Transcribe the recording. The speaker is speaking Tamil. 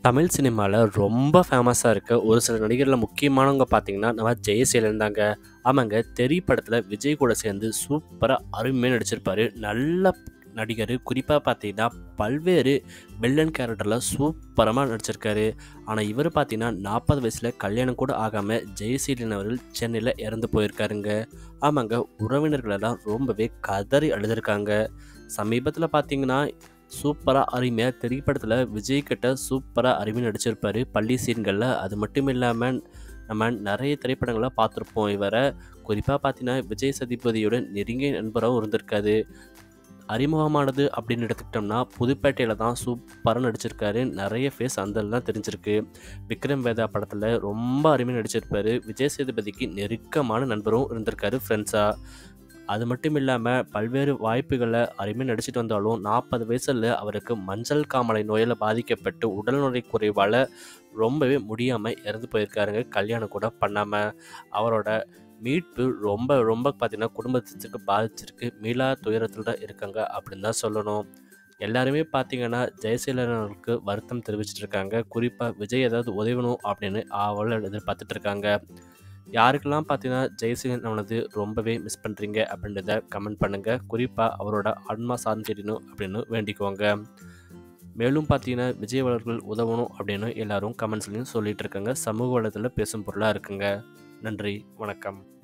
தமிழ் சினிமால ரொம்ப ஃபேமஸா இருக்க ஒரு சில நடிகர்ல முக்கியமானவங்க பார்த்தீங்கன்னா, நம்ம ஜெயசீலன் தாங்க. ஆமாங்க, தெறி படத்துல விஜய் கூட சேர்ந்து சூப்பரா அருமையா நடிச்சிருப்பாரு. நல்ல நடிகரு. குறிப்பா பார்த்தீங்கன்னா, பல்வேறு வில்லன் கேரக்டர்ல சூப்பரமா நடிச்சிருக்காரு. ஆனா இவரு பார்த்தீங்கன்னா, 40 வயசுல கல்யாணம் கூட ஆகாம ஜெயசீலன் அவர்கள் சென்னையில இறந்து போயிருக்காருங்க. ஆமாங்க, உறவினர்கள் எல்லாம் ரொம்பவே கதறி அழுதுருக்காங்க. சமீபத்தில பார்த்தீங்கன்னா, சூப்பரா அருமையா திரைப்படத்துல விஜய் கிட்ட சூப்பரா அருமையா நடிச்சிருப்பாரு. பள்ளி சீன்கள்ல. அது மட்டும் இல்லாம நம்ம நெறைய திரைப்படங்கள்ல பார்த்துருப்போம் இவர. குறிப்பா பார்த்தீங்கன்னா, விஜய் சேதுபதியோட நெருங்கிய நண்பராவும் இருந்திருக்காரு. அறிமுகமானது அப்படின்னு எடுத்துக்கிட்டோம்னா, புதுப்பேட்டையில தான் சூப்பரா நடிச்சிருக்காரு. நெறைய ஃபேஸ் அந்த இதுல தான் தெரிஞ்சிருக்கு. விக்ரம் வேதா படத்துல ரொம்ப அருமையா நடிச்சிருப்பாரு. விஜய் சேதுபதிக்கு நெருக்கமான நண்பரும் இருந்திருக்காரு ஃப்ரெண்ட்ஸா. அது மட்டும் இல்லாம பல்வேறு வாய்ப்புகள்ல அருமையா நடிச்சிட்டு வந்தாலும் 40 வயசுல அவருக்கு மஞ்சள் காமாலை நோயால பாதிக்கப்பட்டு உடல்நலை குறைவால ரொம்பவே முடியாம இறந்து போயிருக்காருங்க. கல்யாணம் கூட பண்ணாம. அவரோட மீட்பு ரொம்ப ரொம்ப பார்த்தீங்கன்னா, குடும்பத்திற்கு பாதிச்சிருக்கு. மீளா துயரத்தில தான் இருக்காங்க அப்படின்னு தான் சொல்லணும். எல்லாருமே பார்த்தீங்கன்னா, ஜெயசீலன் அவர்களுக்கு வருத்தம் தெரிவிச்சுட்டு இருக்காங்க. குறிப்பா விஜய் ஏதாவது உதவணும் அப்படின்னு ஆவலா எதிர்பார்த்துட்டு இருக்காங்க. யாருக்கெல்லாம் பார்த்தீங்கன்னா, ஜெயசீலன் அவனது ரொம்பவே மிஸ் பண்ணுறீங்க அப்படின்றத கமெண்ட் பண்ணுங்கள். குறிப்பாக அவரோட ஆன்மா சாந்திடணும் அப்படின்னு வேண்டிக்குவாங்க. மேலும் பார்த்தீங்கன்னா, விஜய் அவர்கள் உதவணும் அப்படின்னு எல்லாரும் கமெண்ட்ஸ்லையும் சொல்லிட்டு இருக்காங்க. சமூக வலைதளத்தில் பேசும் பொருளாக இருக்குங்க. நன்றி, வணக்கம்.